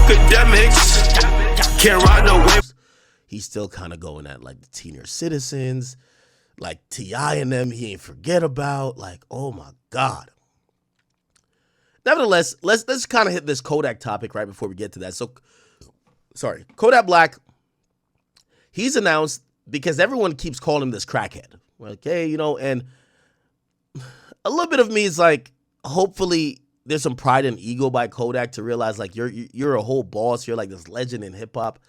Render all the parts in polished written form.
Akademiks can't ride no wave. He's still kind of going at like the senior citizens, like T.I. and them. He ain't forget about. Like, oh my God. Nevertheless, let's kind of hit this Kodak topic right before we get to that. So, sorry, Kodak Black. He's announced, because everyone keeps calling him this crackhead. Okay, you know, and a little bit of me is like, hopefully there's some pride and ego by Kodak to realize like you're a whole boss. You're like this legend in hip hop.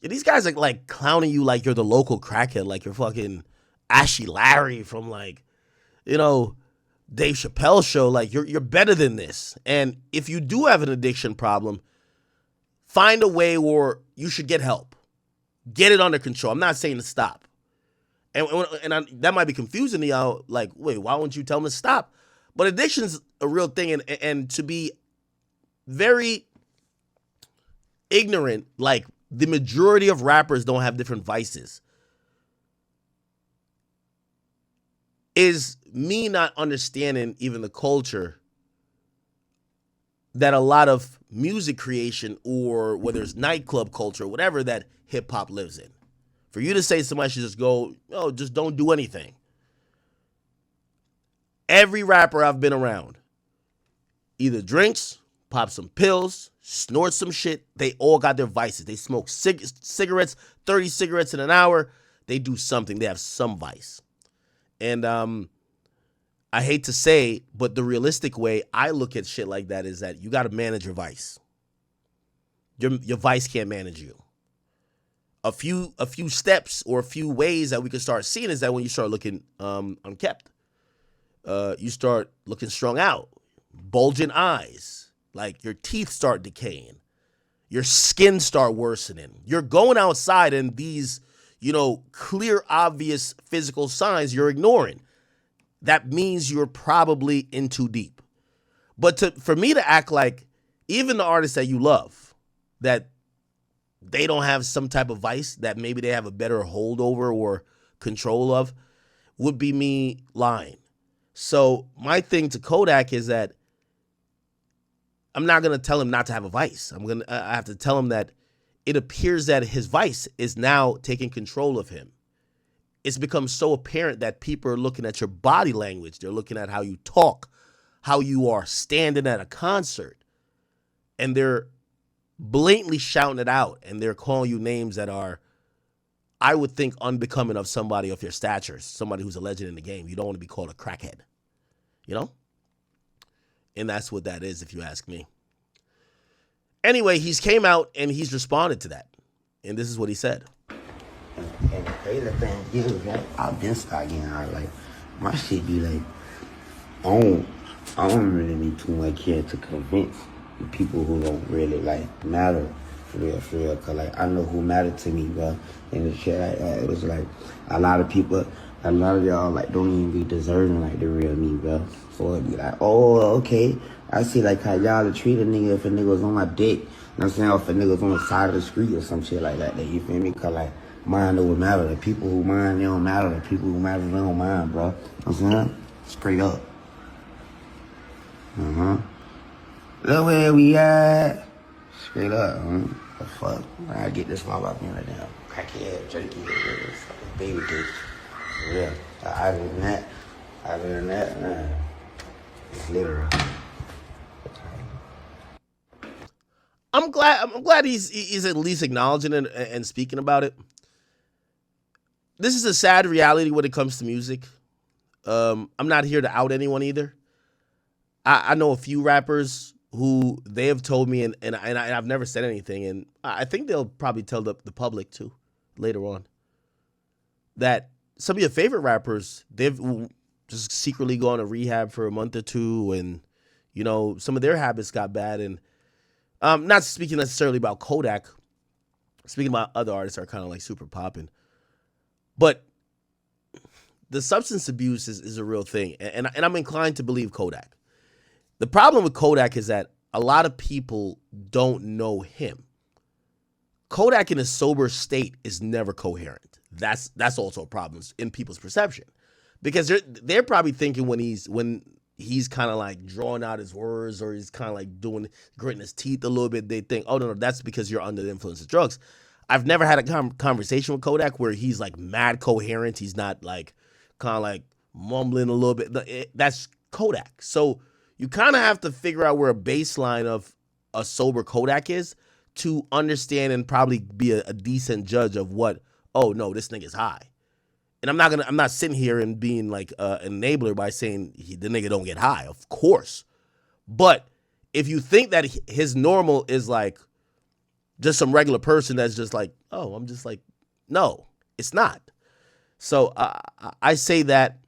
Yeah, these guys are like clowning you like you're the local crackhead, like you're fucking Ashy Larry from like, you know, Dave Chappelle show. Like you're better than this. And if you do have an addiction problem, find a way where you should get help. Get it under control. I'm not saying to stop. That might be confusing to y'all. Like, wait, why won't you tell them to stop? But addiction's a real thing. And to be very ignorant, like the majority of rappers don't have different vices, is me not understanding even the culture that a lot of music creation, or whether it's nightclub culture, whatever, that hip hop lives in. For you to say somebody should just go, oh, just don't do anything. Every rapper I've been around either drinks, pops some pills, snorts some shit. They all got their vices. They smoke cigarettes, 30 cigarettes in an hour. They do something. They have some vice. And I hate to say, but the realistic way I look at shit like that is that you got to manage your vice. Your vice can't manage you. A few steps or a few ways that we can start seeing is that when you start looking unkept, you start looking strung out, bulging eyes, like your teeth start decaying, your skin start worsening. You're going outside and these, you know, clear, obvious physical signs you're ignoring. That means you're probably in too deep. But for me to act like even the artists that you love, that they don't have some type of vice that maybe they have a better holdover or control of, would be me lying. So my thing to Kodak is that I'm not going to tell him not to have a vice. I have to tell him that it appears that his vice is now taking control of him. It's become so apparent that people are looking at your body language. They're looking at how you talk, how you are standing at a concert, and they're blatantly shouting it out, and they're calling you names that are, I would think, unbecoming of somebody of your stature, somebody who's a legend in the game. You don't want to be called a crackhead, you know? And that's what that is, if you ask me. Anyway, he's came out and he's responded to that. And this is what he said. And the crazy thing is, right, I've been starting getting out, like, my shit be like, I don't really need too much here to convince the people who don't really, like, matter for real, cause, like, I know who mattered to me, bro, and the shit, it was, like, a lot of people, a lot of y'all, like, don't even be deserving, like, the real me, bro, for it be like, oh, okay, I see, like, how y'all treat a nigga if a nigga was on my dick, you know what I'm saying, or if a nigga was on the side of the street or some shit like that, you feel me, cause, like, mind over matter, the people who mind, they don't matter, the people who matter, they don't mind, bro, you know what I'm saying, straight up, look where we at. Straight up, the fuck? I get this all up in right now. Crackhead, jerky, baby dick. Yeah. Other than that, man, it's literal. I'm glad he's at least acknowledging it and speaking about it. This is a sad reality when it comes to music. I'm not here to out anyone either. I know a few rappers who they have told me, and I've never said anything, and I think they'll probably tell the public too later on, that some of your favorite rappers, they've just secretly gone to rehab for a month or two, and, you know, some of their habits got bad. And not speaking necessarily about Kodak, speaking about other artists that are kind of like super popping, but the substance abuse is a real thing, and I'm inclined to believe Kodak. The problem with Kodak is that a lot of people don't know him. Kodak in a sober state is never coherent. That's also a problem in people's perception, because they're probably thinking when he's kind of like drawing out his words, or he's kind of like gritting his teeth a little bit, they think, oh no, that's because you're under the influence of drugs. I've never had a conversation with Kodak where he's like mad coherent. He's not like kind of like mumbling a little bit. That's Kodak. So you kind of have to figure out where a baseline of a sober Kodak is to understand and probably be a decent judge of what, oh no, this nigga's high. And I'm not sitting here and being like an enabler by saying the nigga don't get high, of course. But if you think that his normal is like just some regular person that's just like, oh, I'm just like, no, it's not. So I say that,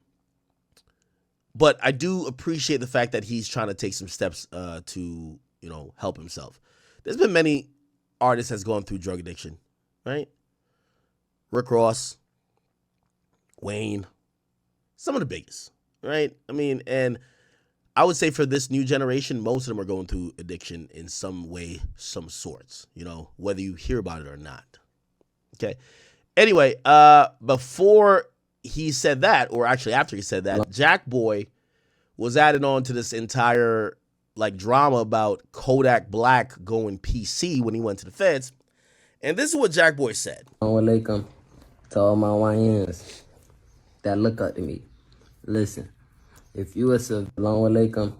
but I do appreciate the fact that he's trying to take some steps to, help himself. There's been many artists that's gone through drug addiction, right? Rick Ross, Wayne, some of the biggest, right? I mean, and I would say for this new generation, most of them are going through addiction in some way, some sorts, whether you hear about it or not. Okay. Anyway, before he said that, or actually after he said that, Jack Boy was added on to this entire like drama about Kodak Black going PC when he went to the feds. And this is what Jack Boy said. Assalamu alaikum to all my YNs that look up to me. Listen, if you was Assalamu alaikum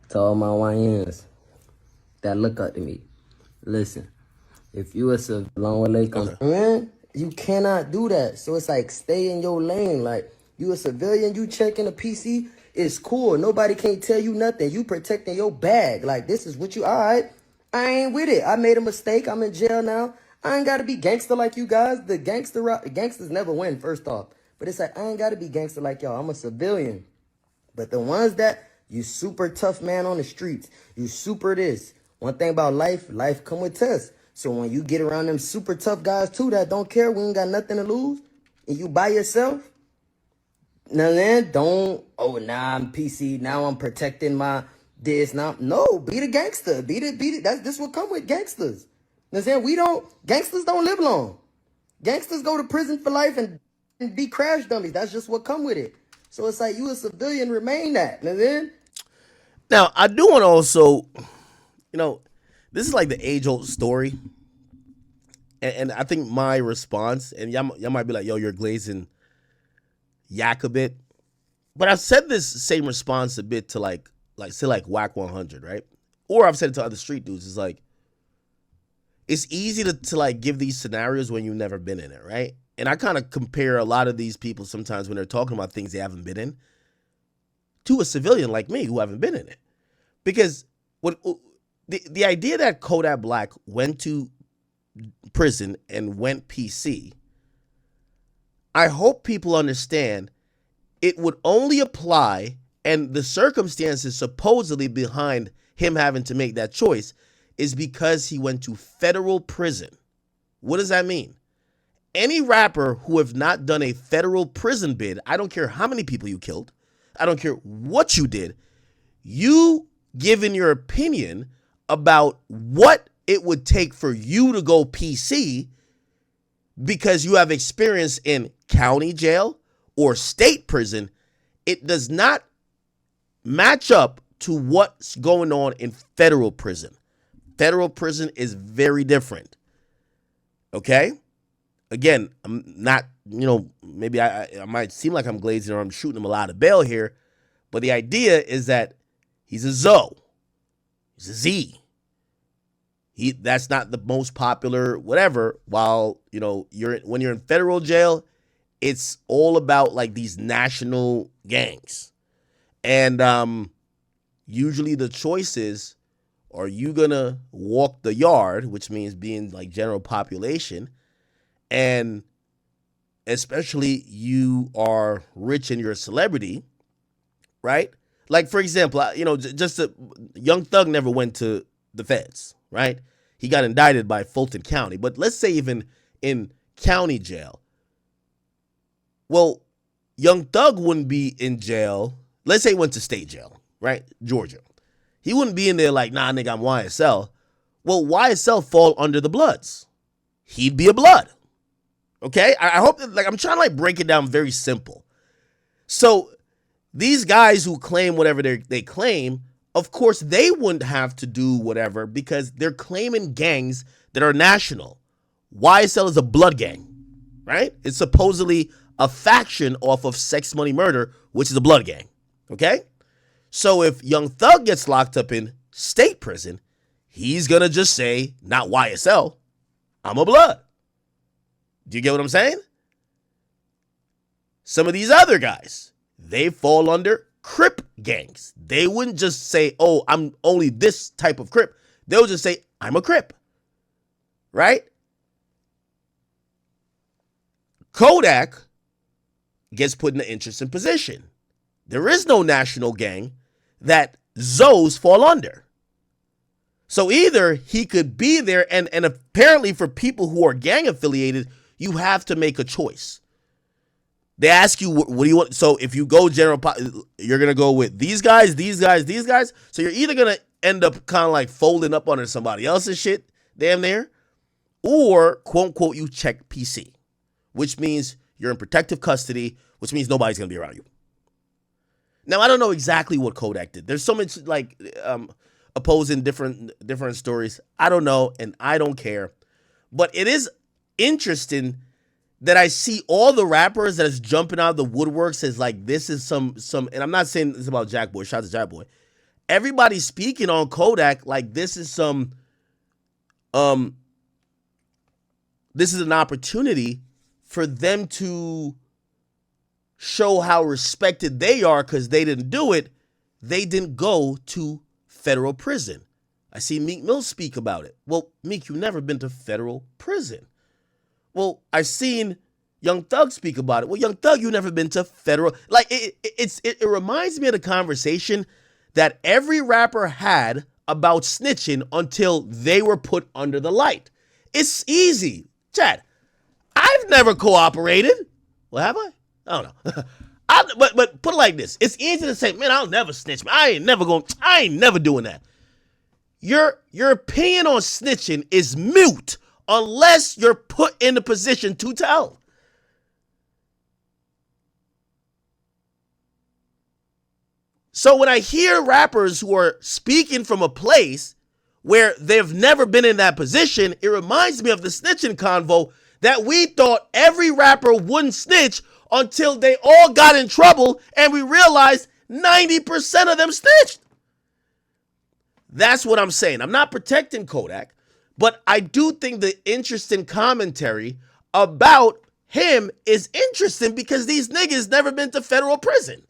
to all my YNs that look up to me. Listen, if you was Assalamu alaikum, okay. Man, you cannot do that. So it's like, stay in your lane. Like, you a civilian, you checking a PC, it's cool. Nobody can't tell you nothing. You protecting your bag. Like, this is what you, all right, I ain't with it. I made a mistake. I'm in jail now. I ain't got to be gangster like you guys. The gangsters never win, first off. But it's like, I ain't got to be gangster like y'all. I'm a civilian. But the ones that, you super tough man on the streets. You super this. One thing about life come with tests. So when you get around them super tough guys too that don't care, we ain't got nothing to lose, and you by yourself, now then, don't, oh, nah, I'm PC, now I'm protecting my this, now. No, be the gangster. Be the, this will come with gangsters. You know what I'm saying? Gangsters don't live long. Gangsters go to prison for life and be crash dummies. That's just what come with it. So it's like, you a civilian, remain that. You know what I'm saying? Now, I do want to also, this is like the age-old story. And I think my response, and y'all might be like, yo, you're glazing yak a bit. But I've said this same response a bit to like say like Whack 100, right? Or I've said it to other street dudes. It's like, it's easy to like give these scenarios when you've never been in it, right? And I kind of compare a lot of these people sometimes when they're talking about things they haven't been in to a civilian like me who haven't been in it. Because the idea that Kodak Black went to prison and went PC, I hope people understand it would only apply, and the circumstances supposedly behind him having to make that choice is because he went to federal prison. What does that mean? Any rapper who have not done a federal prison bid, I don't care how many people you killed, I don't care what you did, you giving your opinion about what it would take for you to go PC because you have experience in county jail or state prison, it does not match up to what's going on in federal prison. Federal prison is very different. Okay? Again, I'm not, maybe I might seem like I'm glazing or I'm shooting him a lot of bail here, but the idea is that he's a Zoe. He's a Z. That's not the most popular whatever, while, when you're in federal jail, it's all about like these national gangs. And usually the choice is, are you going to walk the yard, which means being like general population, and especially you are rich and you're a celebrity, right? Like, for example, Young Thug never went to the feds, right? He got indicted by Fulton County. But let's say even in county jail. Well, Young Thug wouldn't be in jail. Let's say he went to state jail, right? Georgia. He wouldn't be in there like, nah, nigga, I'm YSL. Well, YSL fall under the Bloods. He'd be a Blood. Okay? I hope that, I'm trying to break it down very simple. So these guys who claim whatever they claim, of course, they wouldn't have to do whatever because they're claiming gangs that are national. YSL is a blood gang, right? It's supposedly a faction off of Sex Money Murder, which is a blood gang, okay? So if Young Thug gets locked up in state prison, he's going to just say, not YSL, I'm a blood. Do you get what I'm saying? Some of these other guys, they fall under Crip gangs. They wouldn't just say, oh, I'm only this type of Crip. They'll just say, I'm a Crip, right? Kodak gets put in an interesting position. There is no national gang that Zoes fall under. So either he could be there, and apparently for people who are gang affiliated, you have to make a choice. They ask you, what do you want? So if you go general, you're going to go with these guys, these guys, these guys. So you're either going to end up kind of like folding up under somebody else's shit, damn near, or quote unquote, you check PC, which means you're in protective custody, which means nobody's going to be around you. Now, I don't know exactly what Kodak did. There's so much like opposing different stories. I don't know, and I don't care. But it is interesting that I see all the rappers that is jumping out of the woodworks as like this is some, and I'm not saying this about Jack Boy. Shout out to Jack Boy. Everybody's speaking on Kodak like this is some, this is an opportunity for them to show how respected they are because they didn't do it. They didn't go to federal prison. I see Meek Mill speak about it. Well, Meek, you've never been to federal prison. Well, I've seen Young Thug speak about it. Well, Young Thug, you've never been to federal. Like, it reminds me of the conversation that every rapper had about snitching until they were put under the light. It's easy. Chad, I've never cooperated. Well, have I? I don't know. But put it like this. It's easy to say, man, I'll never snitch. I ain't never doing that. Your opinion on snitching is mute unless you're put in the position to tell. So when I hear rappers who are speaking from a place where they've never been in that position, it reminds me of the snitching convo that we thought every rapper wouldn't snitch until they all got in trouble and we realized 90% of them snitched. That's what I'm saying. I'm not protecting Kodak, but I do think the interesting commentary about him is interesting because these niggas never been to federal prison.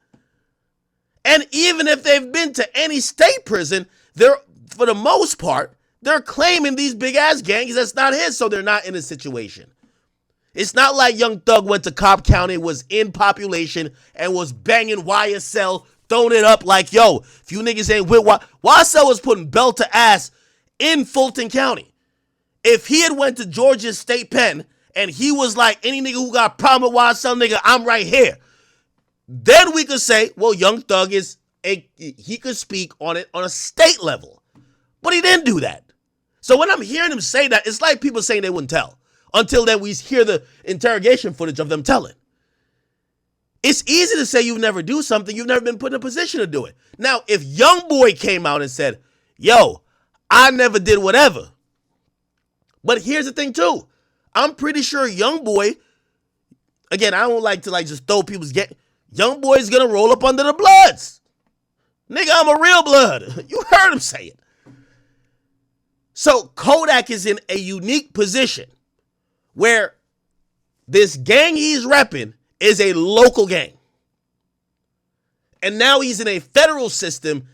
And even if they've been to any state prison, they're, for the most part, they're claiming these big ass gangs that's not his, so they're not in a situation. It's not like Young Thug went to Cobb County, was in population, and was banging YSL, throwing it up like, yo, if you niggas ain't with YSL was putting belt to ass in Fulton County. If he had went to Georgia's state pen, and he was like, any nigga who got a problem with YSL, nigga, I'm right here. Then we could say, well, Young Thug he could speak on it on a state level. But he didn't do that. So when I'm hearing him say that, it's like people saying they wouldn't tell. Until then we hear the interrogation footage of them telling. It's easy to say you never do something. You've never been put in a position to do it. Now, if Young Boy came out and said, yo, I never did whatever. But here's the thing too. I'm pretty sure Young Boy, again, I don't like to just throw people's Young Boy's gonna roll up under the Bloods. Nigga, I'm a real blood. You heard him say it. So Kodak is in a unique position where this gang he's repping is a local gang. And now he's in a federal system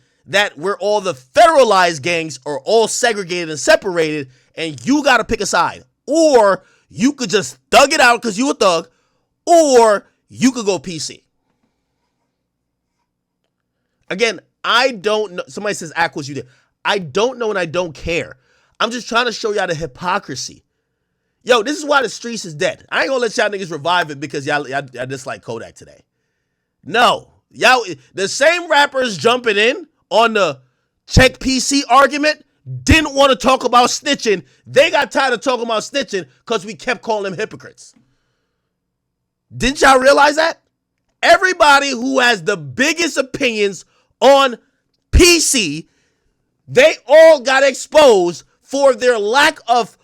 where all the federalized gangs are all segregated and separated, and you got to pick a side. Or you could just thug it out because you a thug, or you could go PC. Again, I don't know. Somebody says, Aquas, you did. I don't know and I don't care. I'm just trying to show y'all the hypocrisy. Yo, this is why the streets is dead. I ain't gonna let y'all niggas revive it because y'all dislike Kodak today. No. Y'all, the same rappers jumping in on the check PC argument didn't want to talk about snitching. They got tired of talking about snitching because we kept calling them hypocrites. Didn't y'all realize that? everybody who has the biggest opinions on PC, they all got exposed for their lack of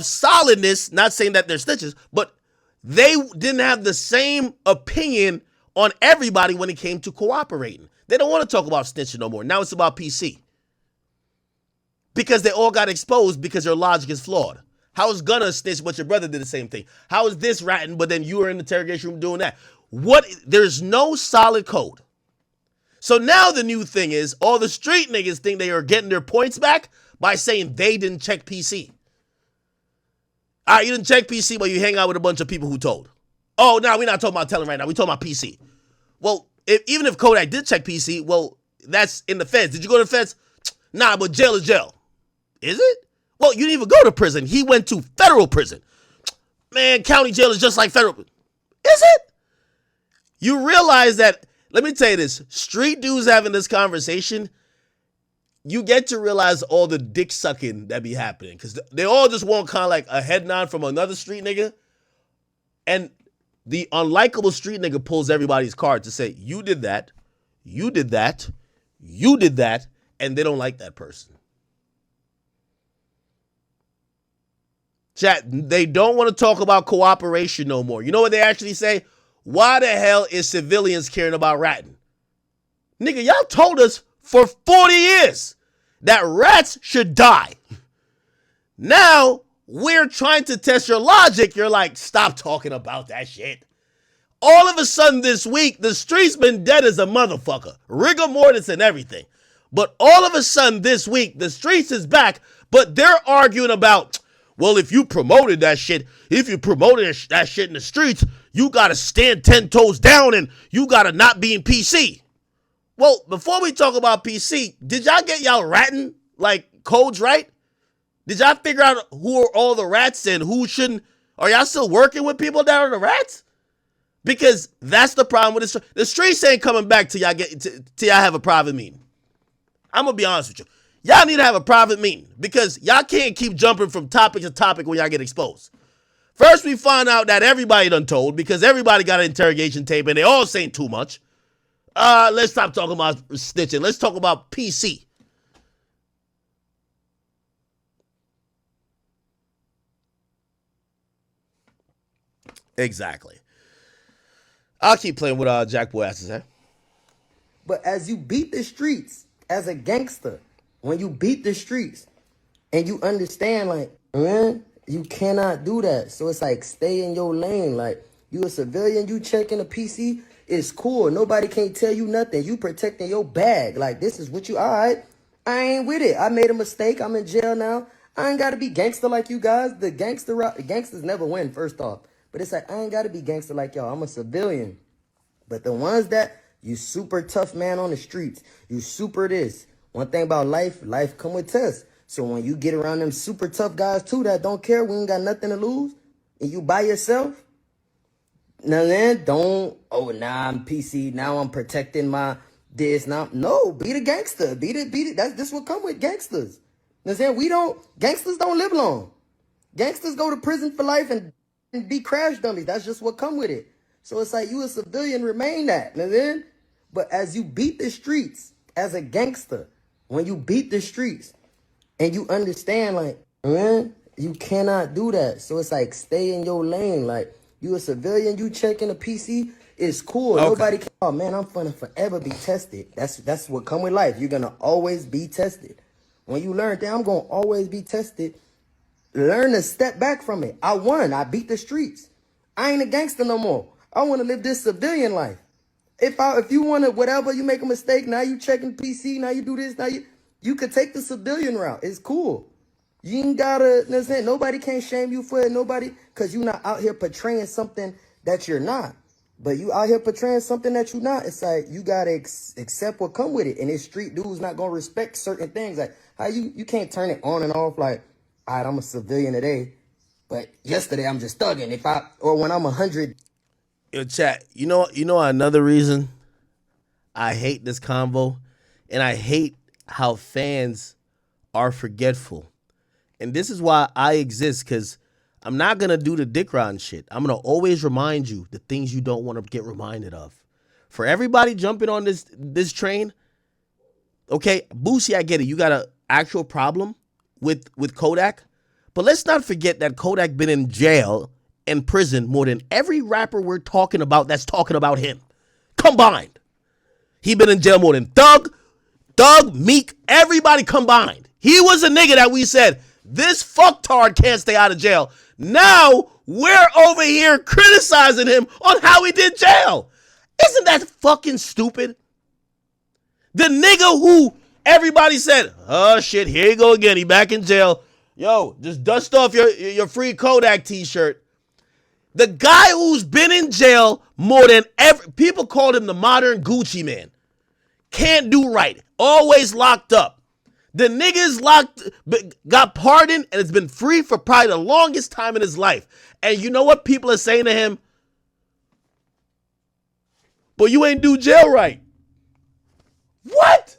solidness. Not saying that they're snitches, but they didn't have the same opinion on everybody when it came to cooperating. They don't want to talk about snitching no more. Now it's about PC. Because they all got exposed because their logic is flawed. How is Gunna snitch but your brother did the same thing? How is this ratting but then you were in the interrogation room doing that? There's no solid code. So now the new thing is all the street niggas think they are getting their points back by saying they didn't check PC. All right, you didn't check PC, but you hang out with a bunch of people who told. Oh, no, we're not talking about telling right now. We're talking about PC. Well, even if Kodak did check PC, well, that's in the feds. Did you go to the feds? Nah, but jail is jail. Is it? Well, you didn't even go to prison. He went to federal prison. Man, county jail is just like federal. Is it? You realize that, let me tell you this, street dudes having this conversation, you get to realize all the dick sucking that be happening. Because they all just want kind of like a head nod from another street nigga. And the unlikable street nigga pulls everybody's card to say, you did that, you did that, you did that, and they don't like that person. Chat, they don't want to talk about cooperation no more. You know what they actually say? Why the hell is civilians caring about ratting? Nigga, y'all told us for 40 years that rats should die. Now, we're trying to test your logic. You're like, stop talking about that shit. All of a sudden this week, the street's been dead as a motherfucker. Rigor mortis and everything. But all of a sudden this week, the streets is back, but they're arguing about, well, if you promoted that shit, if you promoted that shit in the streets, you got to stand 10 toes down and you got to not be in PC. Well, before we talk about PC, did y'all get y'all ratting like codes right? Did y'all figure out who are all the rats and who shouldn't? Are y'all still working with people that are the rats? Because that's the problem with this. The streets ain't coming back till y'all have a private meeting. I'm going to be honest with you. Y'all need to have a private meeting because y'all can't keep jumping from topic to topic when y'all get exposed. First, we find out that everybody done told because everybody got an interrogation tape and they all saying too much. Let's stop talking about snitching. Let's talk about PC. Exactly. I'll keep playing with Jack Boy asses, eh? But as you beat the streets as a gangster, when you beat the streets and you understand, like, man, you cannot do that. So it's like, stay in your lane. Like, you a civilian, you checking a PC, it's cool. Nobody can't tell you nothing. You protecting your bag. Like, this is what you, all right, I ain't with it. I made a mistake. I'm in jail now. I ain't got to be gangster like you guys. The gangsters never win, first off. But it's like, I ain't got to be gangster like y'all. I'm a civilian. But the ones that, you super tough man on the streets. You super this. One thing about life come with tests. So when you get around them super tough guys too that don't care, we ain't got nothing to lose, and you by yourself, now then, don't, oh, now I'm PC, now I'm protecting my this, now, no, be the gangster, be the, this what come with gangsters. You know what I'm saying? Gangsters don't live long. Gangsters go to prison for life and be crash dummies. That's just what come with it. So it's like, you a civilian, remain that. You know what I'm saying? But as you beat the streets, as a gangster, when you beat the streets and you understand, like, man, you cannot do that. So it's like, stay in your lane. Like, you a civilian, you checking a PC, it's cool. Okay. Nobody can, oh man, I'm gonna forever be tested. That's what come with life. You're gonna always be tested. When you learn that I'm gonna always be tested, learn to step back from it. I won. I beat the streets. I ain't a gangster no more. I want to live this civilian life. If you want to, whatever, you make a mistake, now you checking PC, now you do this, now you could take the civilian route. It's cool. You ain't gotta, understand, nobody can shame you for it, nobody, because you're not out here portraying something that you're not. But you out here portraying something that you're not. It's like, you gotta accept what come with it. And this street dude's not gonna respect certain things. Like, how you can't turn it on and off like, all right, I'm a civilian today, but yesterday I'm just thugging. Or when I'm 100. Yo, chat, you know another reason I hate this convo, and I hate how fans are forgetful. And this is why I exist, because I'm not going to do the dick riding shit. I'm going to always remind you the things you don't want to get reminded of. For everybody jumping on this train, okay, Boosie, I get it. You got an actual problem with Kodak. But let's not forget that Kodak been in jail and prison more than every rapper we're talking about that's talking about him combined. He been in jail more than Thug, Meek, everybody combined. He was a nigga that we said, this fucktard can't stay out of jail. Now we're over here criticizing him on how he did jail. Isn't that fucking stupid? The nigga who everybody said, oh shit, here you go again. He back in jail. Yo, just dust off your free Kodak t-shirt. The guy who's been in jail more than ever, people called him the modern Gucci man. Can't do right. Always locked up. The nigga's got pardoned and has been free for probably the longest time in his life. And you know what people are saying to him? But you ain't do jail right. What?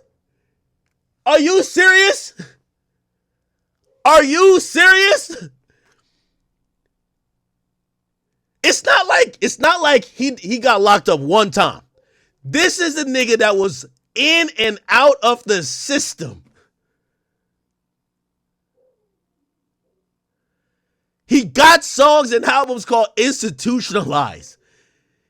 Are you serious? Are you serious? It's not like he got locked up one time. This is a nigga that was in and out of the system. He got songs and albums called Institutionalized.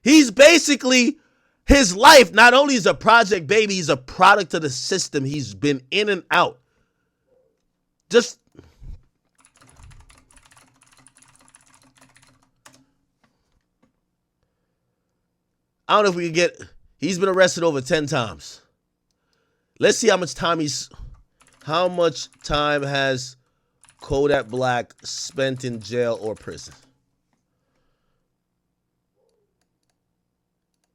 He's basically, his life not only is a project baby, he's a product of the system. He's been in and out. Just I don't know if we can get, he's been arrested over 10 times. Let's see how much time has Kodak Black spent in jail or prison.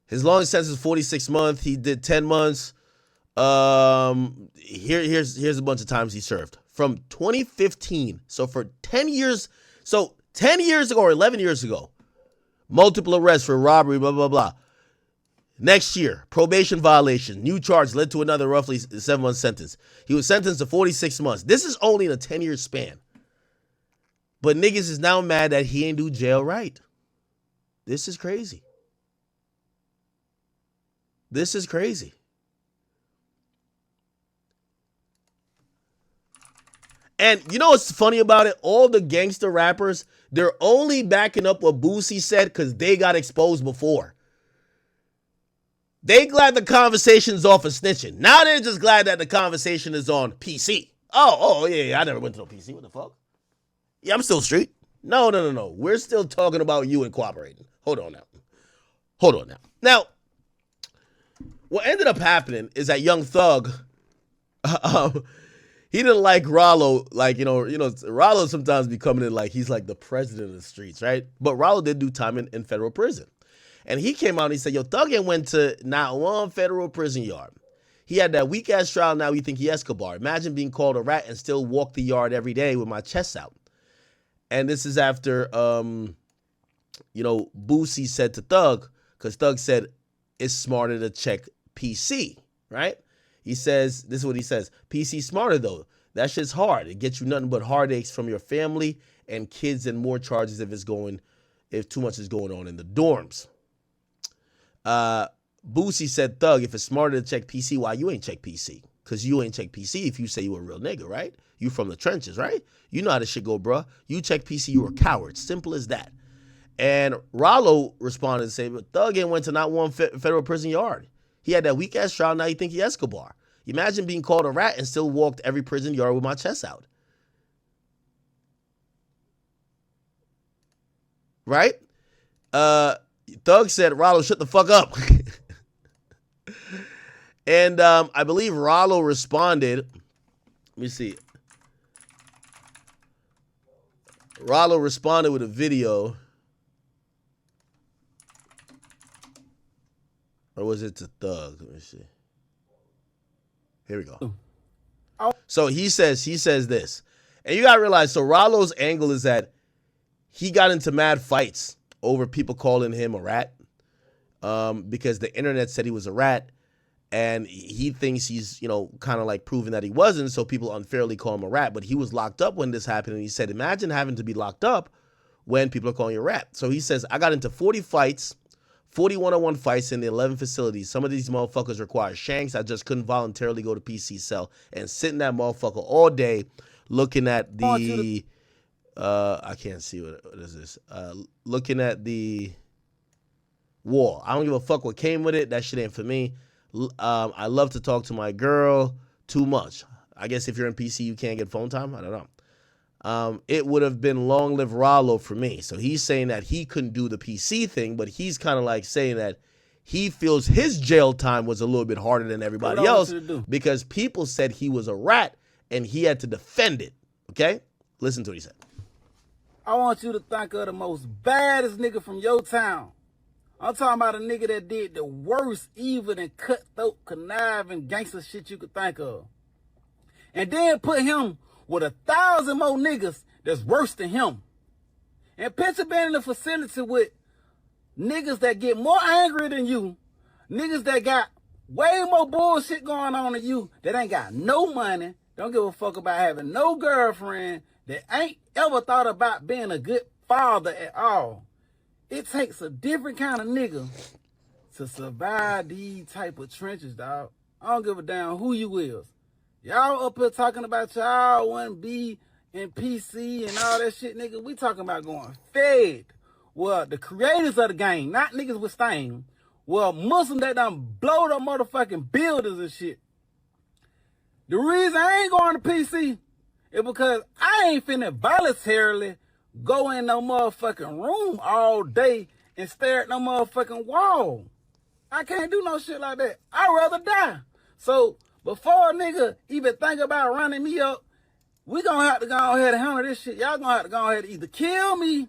His longest sentence is 46 months. He did 10 months. Here's a bunch of times he served. From 2015, so for 10 years, so 10 years ago or 11 years ago, multiple arrests for robbery, blah, blah, blah. Next year, probation violation, new charge led to another roughly 7-month sentence. He was sentenced to 46 months. This is only in a 10-year span. But niggas is now mad that he ain't do jail right. This is crazy. This is crazy. And you know what's funny about it? All the gangster rappers, they're only backing up what Boosie said because they got exposed before. They glad the conversation's off of snitching. Now they're just glad that the conversation is on PC. Oh, yeah, I never went to no PC. What the fuck? Yeah, I'm still street. No. We're still talking about you and cooperating. Hold on now. Now, what ended up happening is that Young Thug, he didn't like Ralo. Like, you know, Ralo sometimes be coming in like he's like the president of the streets, right? But Ralo did do time in federal prison. And he came out and he said, yo, Thug ain't went to not one federal prison yard. He had that weak-ass trial, now you think he Escobar. Imagine being called a rat and still walk the yard every day with my chest out. And this is after, Boosie said to Thug, because Thug said, it's smarter to check PC, right? He says, this is what he says, PC smarter though. That shit's hard. It gets you nothing but heartaches from your family and kids and more charges if too much is going on in the dorms. Boosie said, Thug, if it's smarter to check PC, why you ain't check PC? Because you ain't check PC if you say you a real nigga, right? You from the trenches, right? You know how this shit go, bruh. You check PC, you a coward. Simple as that. And Ralo responded and said, but Thug ain't went to not one federal prison yard. He had that weak-ass trial, now you think he Escobar. Imagine being called a rat and still walked every prison yard with my chest out. Right? Thug said, Ralo, shut the fuck up. And I believe Ralo responded. Let me see. Ralo responded with a video. Or was it to Thug? Let me see. Here we go. So he says this. And you gotta realize, so Ralo's angle is that he got into mad fights over people calling him a rat. Because the internet said he was a rat. And he thinks he's, kind of like proving that he wasn't. So people unfairly call him a rat. But he was locked up when this happened. And he said, imagine having to be locked up when people are calling you a rat. So he says, I got into 40 fights, 40 one-on-one fights in the 11 facilities. Some of these motherfuckers require shanks. I just couldn't voluntarily go to PC cell and sit in that motherfucker all day looking at the I can't see what is this. Looking at the wall. I don't give a fuck what came with it. That shit ain't for me. I love to talk to my girl too much. I guess if you're in PC, you can't get phone time. I don't know. It would have been long live Ralo for me. So he's saying that he couldn't do the PC thing, but he's kind of like saying that he feels his jail time was a little bit harder than everybody else because people said he was a rat and he had to defend it. Okay? Listen to what he said. I want you to think of the most baddest nigga from your town. I'm talking about a nigga that did the worst, evil, and cutthroat, conniving, gangster shit you could think of. And then put him with 1,000 more niggas that's worse than him. And picture being in a facility with niggas that get more angry than you, niggas that got way more bullshit going on than you, that ain't got no money, don't give a fuck about having no girlfriend, that ain't ever thought about being a good father at all. It takes a different kind of nigga to survive these type of trenches, dog. I don't give a damn who you is. Y'all up here talking about y'all want be in PC and all that shit, nigga. We talking about going fed. Well, the creators of the game, not niggas with stain. Well, Muslims that done blow the motherfucking buildings and shit. The reason I ain't going to PC is because I ain't finna voluntarily go in no motherfucking room all day and stare at no motherfucking wall. I can't do no shit like that. I'd rather die. So before a nigga even think about running me up, we gonna have to go ahead and handle this shit. Y'all gonna have to go ahead and either kill me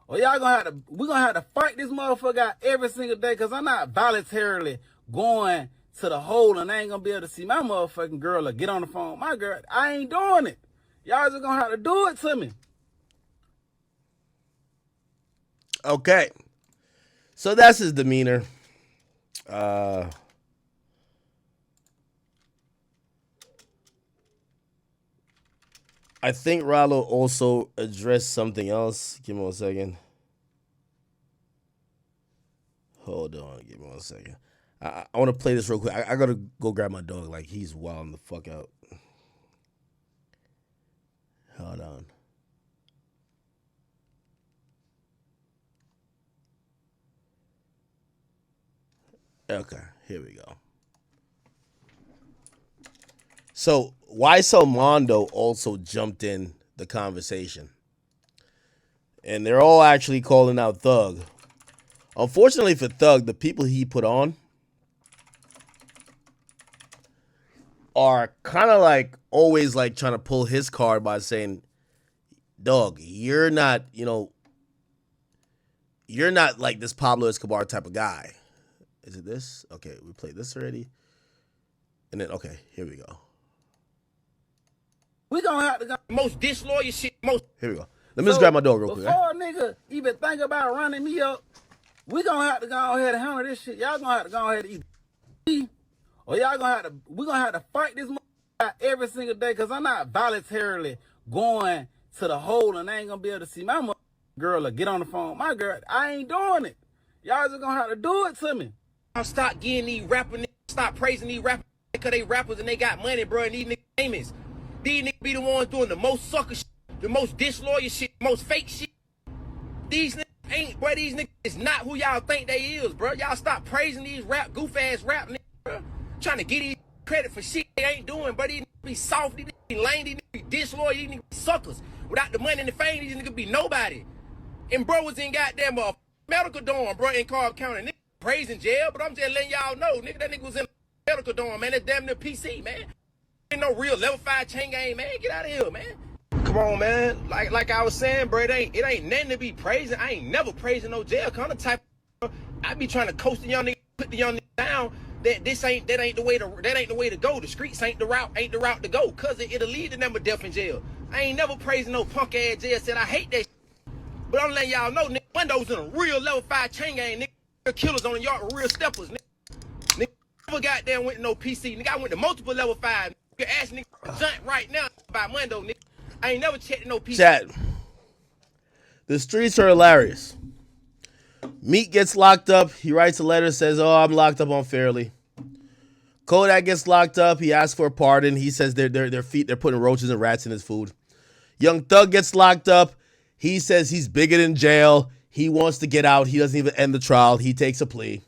or we gonna have to fight this motherfucker out every single day because I'm not voluntarily going to the hole and I ain't gonna be able to see my motherfucking girl or get on the phone with my girl. I ain't doing it. Y'all just gonna have to do it to me. Okay. So that's his demeanor. I think Ralo also addressed something else. Give me 1 second. Hold on. Give me 1 second. I want to play this real quick. I got to go grab my dog. Like, he's wilding the fuck out. Hold on. Okay, here we go. So, YSL Mondo also jumped in the conversation. And they're all actually calling out Thug. Unfortunately for Thug, the people he put on are kind of like always like trying to pull his card by saying, dog, you're not, you're not like this Pablo Escobar type of guy. Is it this? Okay, we played this already. And then, okay, here we go. We gonna have to go. Most disloyal shit. Here we go. Let me just grab my dog real quick. Before a nigga even think about running me up, we gonna have to go ahead and handle this shit. Y'all gonna have to go ahead and either or we gonna have to fight this motherfucker every single day because I'm not voluntarily going to the hole and I ain't gonna be able to see my girl or get on the phone with my girl. I ain't doing it. Y'all just gonna have to do it to me. I'll stop getting these rappers, stop praising these rappers because they rappers and they got money, bro, and these niggas famous. These niggas be the ones doing the most sucker shit, the most disloyal shit, the most fake shit. These niggas ain't, bro, these niggas is not who y'all think they is, bro. Y'all stop praising these goof-ass rap niggas, bro. Trying to get these credit for shit they ain't doing, bro. These niggas be soft, these niggas be lame, these niggas be disloyal, these niggas be suckers. Without the money and the fame, these niggas be nobody. And bro was in goddamn medical dorm, bro, in Cobb County. Nigga praising jail, but I'm just letting y'all know, nigga, that nigga was in medical dorm, man. That's damn near PC, man. Ain't no real level 5 chain game, man. Get out of here, man. Come on, man. Like I was saying, bro, it ain't nothing to be praising. I ain't never praising no jail. Kind of type of, I be trying to coach the young nigga, put the young nigga down. That ain't the way to go. The streets ain't the route to go. Cause it'll lead to them death in jail. I ain't never praising no punk ass jail. Said I hate that shit. But I'm letting y'all know, nigga, Windows in a real level 5 chain game, nigga. Real killers on the yard with real steppers, nigga. Nigga never goddamn went to no PC. Nigga, I went to multiple level 5. You can ask nigga Junt right now about Mundo, nigga. I ain't never checked no PC. Chat. The streets are hilarious. Meek gets locked up. He writes a letter, says, "Oh, I'm locked up unfairly." Kodak gets locked up. He asks for a pardon. He says they're putting roaches and rats in his food. Young Thug gets locked up. He says he's bigger than jail. He wants to get out. He doesn't even end the trial. He takes a plea.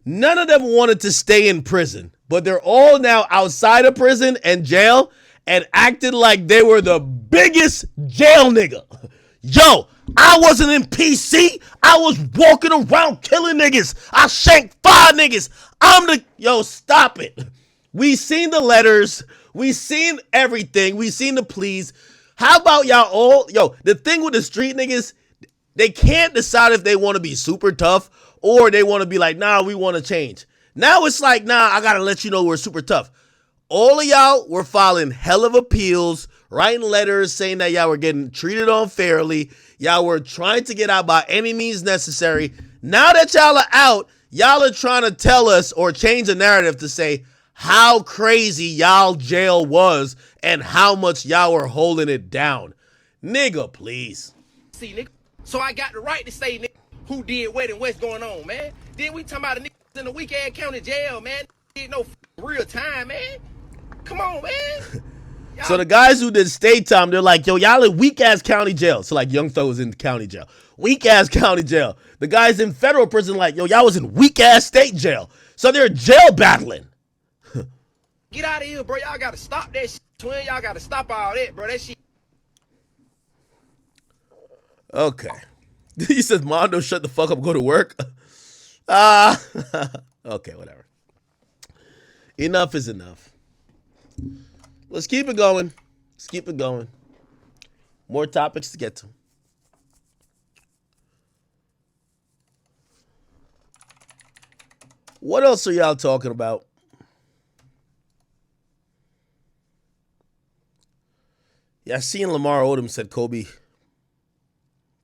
None of them wanted to stay in prison, but they're all now outside of prison and jail and acted like they were the biggest jail nigga. Yo, I wasn't in PC. I was walking around killing niggas. I shanked 5 niggas. Yo, stop it. We seen the letters. We seen everything. We seen the pleas. How about y'all all? Yo, the thing with the street niggas, they can't decide if they want to be super tough or they want to be like, nah, we want to change. Now it's like, nah, I got to let you know we're super tough. All of y'all were filing hell of appeals, writing letters saying that y'all were getting treated unfairly. Y'all were trying to get out by any means necessary. Now that y'all are out, y'all are trying to tell us or change the narrative to say how crazy y'all jail was and how much y'all were holding it down. Nigga, please. See, nigga. So I got the right to say, nigga, who did what and what's going on, man. Then we talking about a nigga in the weak-ass county jail, man. Did no real time, man. Come on, man. So the guys who did state time, they're like, yo, y'all in weak-ass county jail. So like Young Thug was in county jail. Weak-ass county jail. The guys in federal prison like, yo, y'all was in weak-ass state jail. So they're jail battling. Get out of here, bro. Y'all got to stop that shit, twin. Y'all got to stop all that, bro. That shit. Okay. He says, Mondo, shut the fuck up, go to work. Okay, whatever. Enough is enough. Let's keep it going. Let's keep it going. More topics to get to. What else are y'all talking about? Yeah, I seen Lamar Odom said Kobe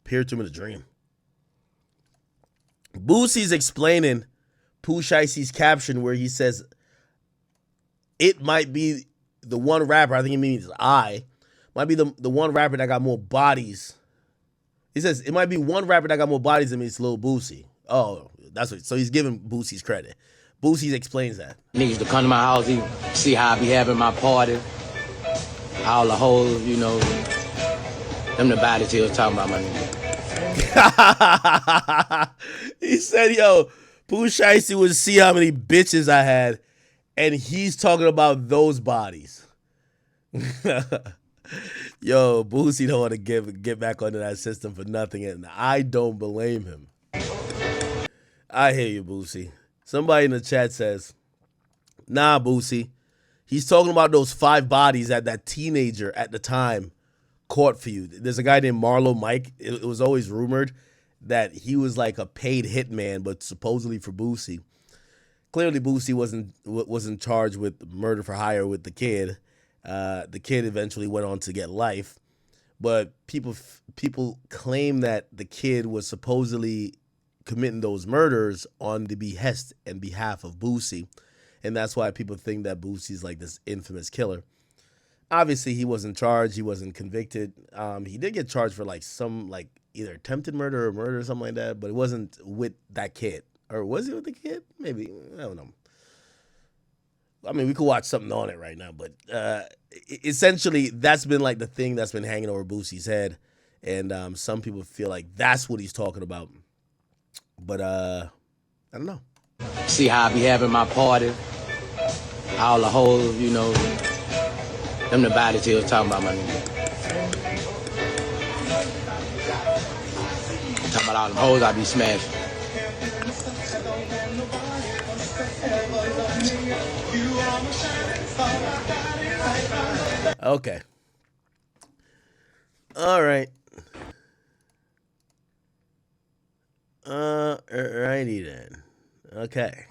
appeared to him in a dream. Boosie's explaining Pooh Shiesty's caption where he says it might be the one rapper, I think he means might be the one rapper that got more bodies. He says it might be one rapper that got more bodies than me, it's Lil Boosie. Oh, that's what. So he's giving Boosie's credit. Boosie explains that. Niggas to come to my house, see how I be having my party. All the hoes, you know, them the body till talking about my nigga. He said, yo, Pooh Shiesty would see how many bitches I had, and he's talking about those bodies. Yo, Boosie don't want to get back onto that system for nothing, and I don't blame him. I hear you, Boosie. Somebody in the chat says, nah, Boosie. He's talking about those 5 bodies that teenager at the time caught for you. There's a guy named Marlo Mike. It was always rumored that he was like a paid hitman, but supposedly for Boosie. Clearly, Boosie wasn't charged with murder for hire with the kid. The kid eventually went on to get life, but people claim that the kid was supposedly committing those murders on the behest and behalf of Boosie. And that's why people think that Boosie's like this infamous killer. Obviously, he wasn't charged. He wasn't convicted. He did get charged for like some like either attempted murder or murder or something like that, but it wasn't with that kid. Or was he with the kid? Maybe. I don't know. I mean, we could watch something on it right now, but essentially that's been like the thing that's been hanging over Boosie's head. And some people feel like that's what he's talking about. But I don't know. See how I be having my party. All the hoes, you know, them the body till talking about my nigga. Talking about all them hoes I be smashing. Okay. All right. Alrighty then. Okay.